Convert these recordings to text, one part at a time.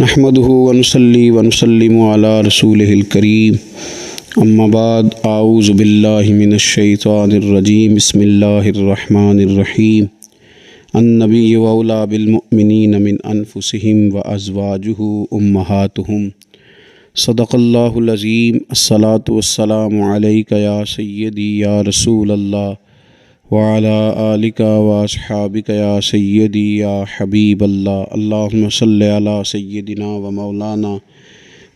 نحمده ونصلي ونسلم على رسوله الكريم اما بعد اعوذ باللہ من الشیطان الرجیم بسم اللہ الرحمن الرحیم النبی اولی بالمؤمنین من انفسهم وازواجہ امہاتہم صدق اللہ العظیم الصلاة والسلام علیک یا سیدی یا رسول اللہ وعلى آلک واصحابک یا سیدی یا حبیب اللہ اللہم صلی علی سیدنا و مولانا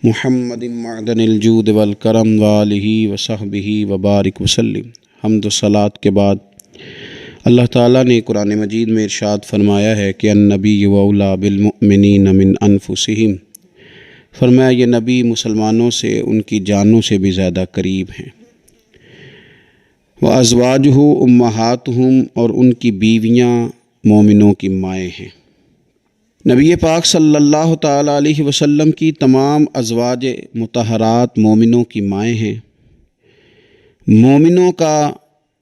محمد معدن الجود والکرم وآلہ وصحبہ وبارک وسلم۔ حمد و صلاۃ کے بعد اللہ تعالیٰ نے قرآن مجید میں ارشاد فرمایا ہے کہ النبی اولی بالمؤمنین من انفسہم، فرمایا یہ نبی مسلمانوں سے ان کی جانوں سے بھی زیادہ قریب ہیں۔ وَأَزْوَاجُهُ أُمَّهَاتُهُمْ، اور ان کی بیویاں مومنوں کی مائیں ہیں۔ نبی پاک صلی اللہ تعالیٰ علیہ وسلم کی تمام ازواج مطہرات مومنوں کی مائیں ہیں۔ مومنوں کا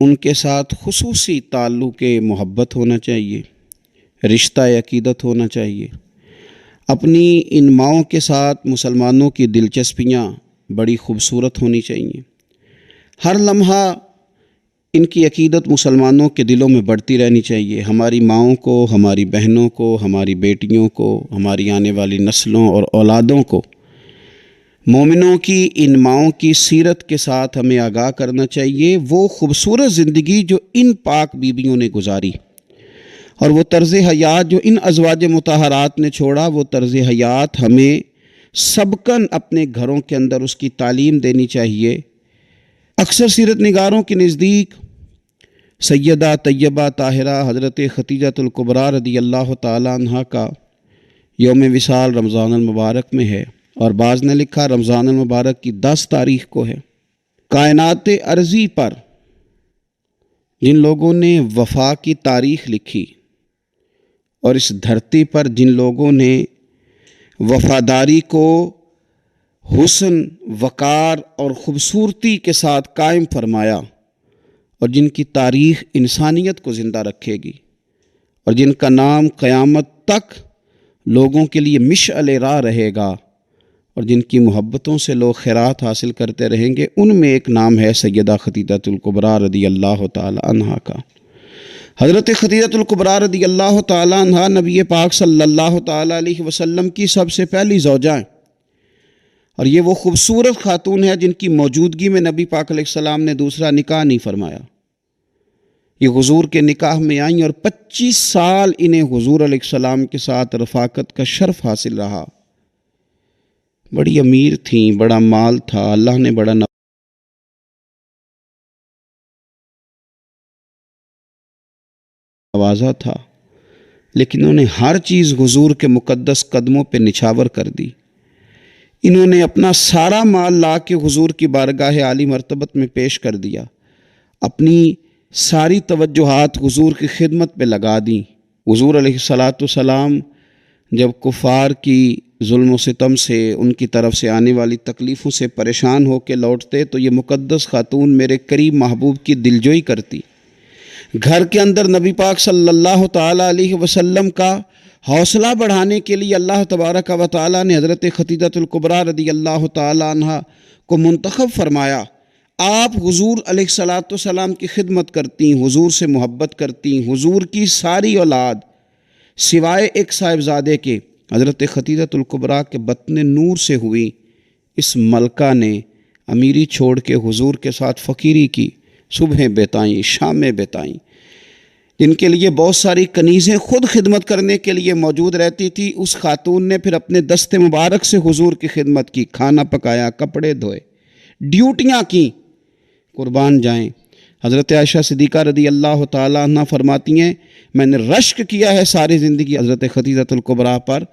ان کے ساتھ خصوصی تعلق محبت ہونا چاہیے، رشتہ عقیدت ہونا چاہیے۔ اپنی ان ماؤں کے ساتھ مسلمانوں کی دلچسپیاں بڑی خوبصورت ہونی چاہیے۔ ہر لمحہ ان کی عقیدت مسلمانوں کے دلوں میں بڑھتی رہنی چاہیے۔ ہماری ماؤں کو، ہماری بہنوں کو، ہماری بیٹیوں کو، ہماری آنے والی نسلوں اور اولادوں کو مومنوں کی ان ماؤں کی سیرت کے ساتھ ہمیں آگاہ کرنا چاہیے۔ وہ خوبصورت زندگی جو ان پاک بیویوں نے گزاری اور وہ طرز حیات جو ان ازواج مطہرات نے چھوڑا، وہ طرز حیات ہمیں سبقاً اپنے گھروں کے اندر اس کی تعلیم دینی چاہیے۔ اکثر سیرت نگاروں کے نزدیک سیدہ طیبہ طاہرہ حضرت ختیجہ الکبریٰ رضی اللہ تعالیٰ عنہ کا یوم وصال رمضان المبارک میں ہے، اور بعض نے لکھا رمضان المبارک کی 10 تاریخ کو ہے۔ کائنات ارضی پر جن لوگوں نے وفا کی تاریخ لکھی اور اس دھرتی پر جن لوگوں نے وفاداری کو حسن، وقار اور خوبصورتی کے ساتھ قائم فرمایا، اور جن کی تاریخ انسانیت کو زندہ رکھے گی، اور جن کا نام قیامت تک لوگوں کے لیے مشعل راہ رہے گا، اور جن کی محبتوں سے لوگ خیرات حاصل کرتے رہیں گے، ان میں ایک نام ہے سیدہ ختیجہ الکبریٰ رضی اللہ تعالی عنہا کا۔ حضرت ختیجہ الکبریٰ رضی اللہ تعالی عنہا نبی پاک صلی اللہ تعالی علیہ وسلم کی سب سے پہلی زوجہ ہیں، اور یہ وہ خوبصورت خاتون ہے جن کی موجودگی میں نبی پاک علیہ السلام نے دوسرا نکاح نہیں فرمایا۔ یہ حضور کے نکاح میں آئیں اور 25 سال انہیں حضور علیہ السلام کے ساتھ رفاقت کا شرف حاصل رہا۔ بڑی امیر تھیں، بڑا مال تھا، اللہ نے بڑا نوازا تھا، لیکن انہوں نے ہر چیز حضور کے مقدس قدموں پہ نچھاور کر دی۔ انہوں نے اپنا سارا مال لا کے حضور کی بارگاہ عالی مرتبت میں پیش کر دیا، اپنی ساری توجہات حضور کی خدمت پہ لگا دیں۔ حضور علیہ السلام جب کفار کی ظلم و ستم سے، ان کی طرف سے آنے والی تکلیفوں سے پریشان ہو کے لوٹتے تو یہ مقدس خاتون میرے قریب محبوب کی دلجوئی کرتی۔ گھر کے اندر نبی پاک صلی اللہ تعالیٰ علیہ وسلم کا حوصلہ بڑھانے کے لیے اللہ تبارک و تعالیٰ نے حضرت ختیجہ الکبریٰ رضی اللہ تعالیٰ عنہ کو منتخب فرمایا۔ آپ حضور علیہ السلام کی خدمت کرتی، حضور سے محبت کرتی، حضور کی ساری اولاد سوائے ایک صاحبزادے کے حضرت ختیجہ الکبریٰ کے بطن نور سے ہوئی۔ اس ملکہ نے امیری چھوڑ کے حضور کے ساتھ فقیری کی، صبحیں بتائیں، شامیں بتائیں، جن کے لیے بہت ساری کنیزیں خود خدمت کرنے کے لیے موجود رہتی تھی۔ اس خاتون نے پھر اپنے دست مبارک سے حضور کی خدمت کی، کھانا پکایا، کپڑے دھوئے، ڈیوٹیاں کیں۔ قربان جائیں، حضرت عائشہ صدیقہ رضی اللہ تعالیٰ عنہ فرماتی ہیں میں نے رشک کیا ہے ساری زندگی حضرت ختیجہ الکبریٰ پر۔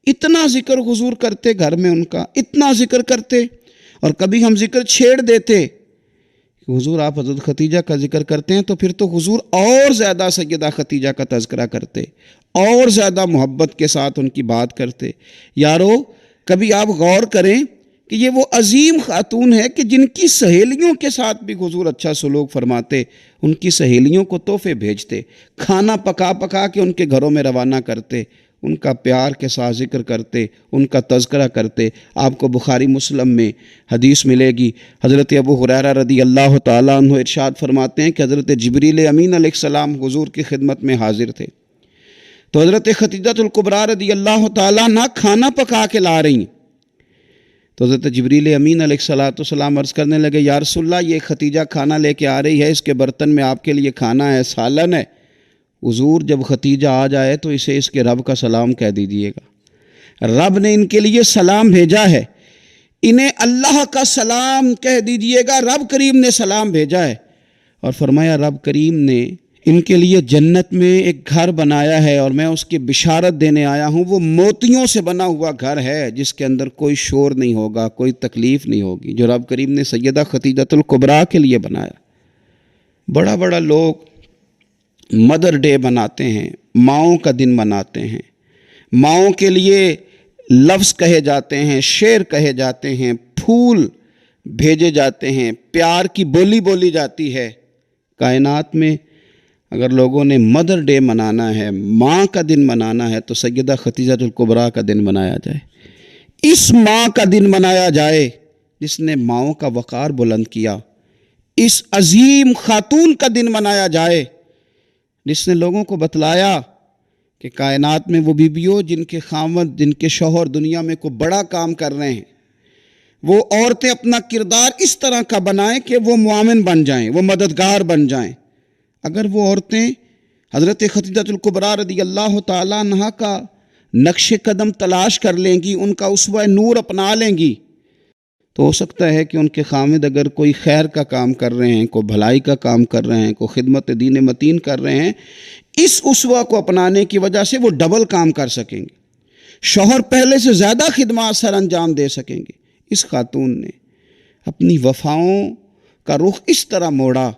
اتنا ذکر حضور کرتے گھر میں ان کا، اتنا ذکر کرتے، اور کبھی ہم ذکر چھیڑ دیتے کہ حضور آپ حضرت ختیجہ کا ذکر کرتے ہیں، تو پھر تو حضور اور زیادہ سیدہ ختیجہ کا تذکرہ کرتے، اور زیادہ محبت کے ساتھ ان کی بات کرتے۔ یارو کبھی آپ غور کریں کہ یہ وہ عظیم خاتون ہے کہ جن کی سہیلیوں کے ساتھ بھی حضور اچھا سلوک فرماتے، ان کی سہیلیوں کو تحفے بھیجتے، کھانا پکا پکا کے ان کے گھروں میں روانہ کرتے، ان کا پیار کے ساتھ ذکر کرتے، ان کا تذکرہ کرتے۔ آپ کو بخاری مسلم میں حدیث ملے گی، حضرت ابو ہریرہ رضی اللہ تعالیٰ عنہ ارشاد فرماتے ہیں کہ حضرت جبریل امین علیہ السلام حضور کی خدمت میں حاضر تھے، تو حضرت خدیجہ الکبریٰ رضی اللہ تعالیٰ عنہ کھانا پکا کے لا رہی ہیں، تو حضرت جبریل امین علیہ السلام عرض کرنے لگے، یا رسول اللہ یہ خدیجہ کھانا لے کے آ رہی ہے، اس کے برتن میں آپ کے لیے کھانا ہے، سالن ہے۔ حضور جب خدیجہ آ جائے تو اسے اس کے رب کا سلام کہہ دیجئے گا، رب نے ان کے لیے سلام بھیجا ہے، انہیں اللہ کا سلام کہہ دیجئے گا، رب کریم نے سلام بھیجا ہے۔ اور فرمایا رب کریم نے ان کے لیے جنت میں ایک گھر بنایا ہے اور میں اس کی بشارت دینے آیا ہوں، وہ موتیوں سے بنا ہوا گھر ہے جس کے اندر کوئی شور نہیں ہوگا، کوئی تکلیف نہیں ہوگی، جو رب کریم نے سیدہ خدیجہ الکبریٰ کے لیے بنایا۔ بڑا بڑا لوگ مدر ڈے مناتے ہیں، ماؤں کا دن مناتے ہیں، ماؤں کے لیے لفظ کہے جاتے ہیں، شعر کہے جاتے ہیں، پھول بھیجے جاتے ہیں، پیار کی بولی بولی جاتی ہے۔ کائنات میں اگر لوگوں نے مدر ڈے منانا ہے، ماں کا دن منانا ہے، تو سیدہ خدیجہ الکبریٰ کا دن منایا جائے، اس ماں کا دن منایا جائے جس نے ماؤں کا وقار بلند کیا، اس عظیم خاتون کا دن منایا جائے جس نے لوگوں کو بتلایا کہ کائنات میں وہ بیویوں جن کے خاوند، جن کے شوہر دنیا میں کوئی بڑا کام کر رہے ہیں، وہ عورتیں اپنا کردار اس طرح کا بنائیں کہ وہ معاون بن جائیں، وہ مددگار بن جائیں۔ اگر وہ عورتیں حضرت خدیجہ الکبریٰ رضی اللہ تعالیٰ عنہا کا نقش قدم تلاش کر لیں گی، ان کا اسوہ نور اپنا لیں گی، تو ہو سکتا ہے کہ ان کے خامد اگر کوئی خیر کا کام کر رہے ہیں، کوئی بھلائی کا کام کر رہے ہیں، کوئی خدمت دین متین کر رہے ہیں، اس اسوہ کو اپنانے کی وجہ سے وہ ڈبل کام کر سکیں گے، شوہر پہلے سے زیادہ خدمات سر انجام دے سکیں گے۔ اس خاتون نے اپنی وفاؤں کا رخ اس طرح موڑا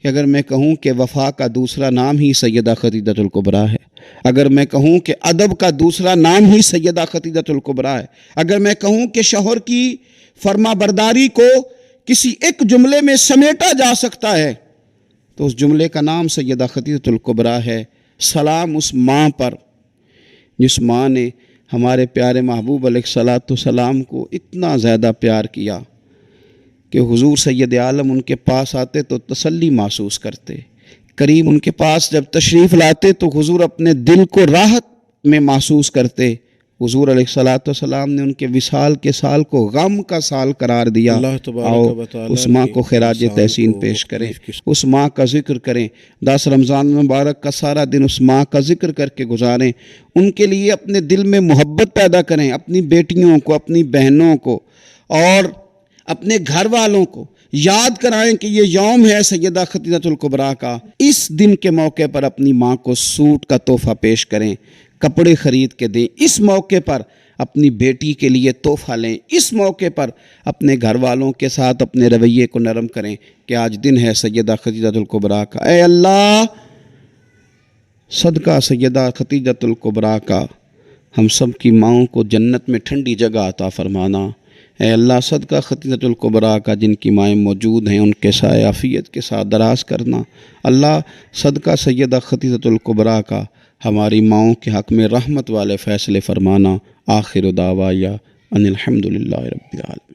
کہ اگر میں کہوں کہ وفا کا دوسرا نام ہی سیدہ خدیجہ الکبریٰ ہے، اگر میں کہوں کہ ادب کا دوسرا نام ہی سیدہ خدیجہ الکبریٰ ہے، اگر میں کہوں کہ شوہر کی فرما برداری کو کسی ایک جملے میں سمیٹا جا سکتا ہے تو اس جملے کا نام سیدہ خدیجہ الکبریٰ ہے۔ سلام اس ماں پر جس ماں نے ہمارے پیارے محبوب علیہ السلام کو اتنا زیادہ پیار کیا کہ حضور سید عالم ان کے پاس آتے تو تسلی محسوس کرتے، کریم ان کے پاس جب تشریف لاتے تو حضور اپنے دل کو راحت میں محسوس کرتے۔ حضور علیہ السلام نے ان کے وصال کے سال کو غم کا سال قرار دیا۔ آؤ اس ماں کو خراج تحسین پیش کریں، اس ماں کا ذکر کریں، 10 رمضان مبارک کا سارا دن اس ماں کا ذکر کر کے گزاریں، ان کے لیے اپنے دل میں محبت پیدا کریں، اپنی بیٹیوں کو، اپنی بہنوں کو اور اپنے گھر والوں کو یاد کرائیں کہ یہ یوم ہے سیدہ خدیجہ الکبریٰ کا۔ اس دن کے موقع پر اپنی ماں کو سوٹ کا تحفہ پیش کریں، کپڑے خرید کے دیں، اس موقع پر اپنی بیٹی کے لیے تحفہ لیں، اس موقع پر اپنے گھر والوں کے ساتھ اپنے رویے کو نرم کریں کہ آج دن ہے سیدہ خدیجہ الکبریٰ کا۔ اے اللہ صدقہ سیدہ خدیجہ الکبریٰ کا ہم سب کی ماؤں کو جنت میں ٹھنڈی جگہ عطا فرمانا۔ اے اللہ صدقہ خدیجہ الکبریٰ کا جن کی مائیں موجود ہیں ان کے سائے عافیت کے ساتھ دراز کرنا۔ اللہ صدقہ سیدہ خدیجہ الکبریٰ کا ہماری ماؤں کے حق میں رحمت والے فیصلے فرمانا۔ آخر دعوایا ان الحمدللہ رب العالمین۔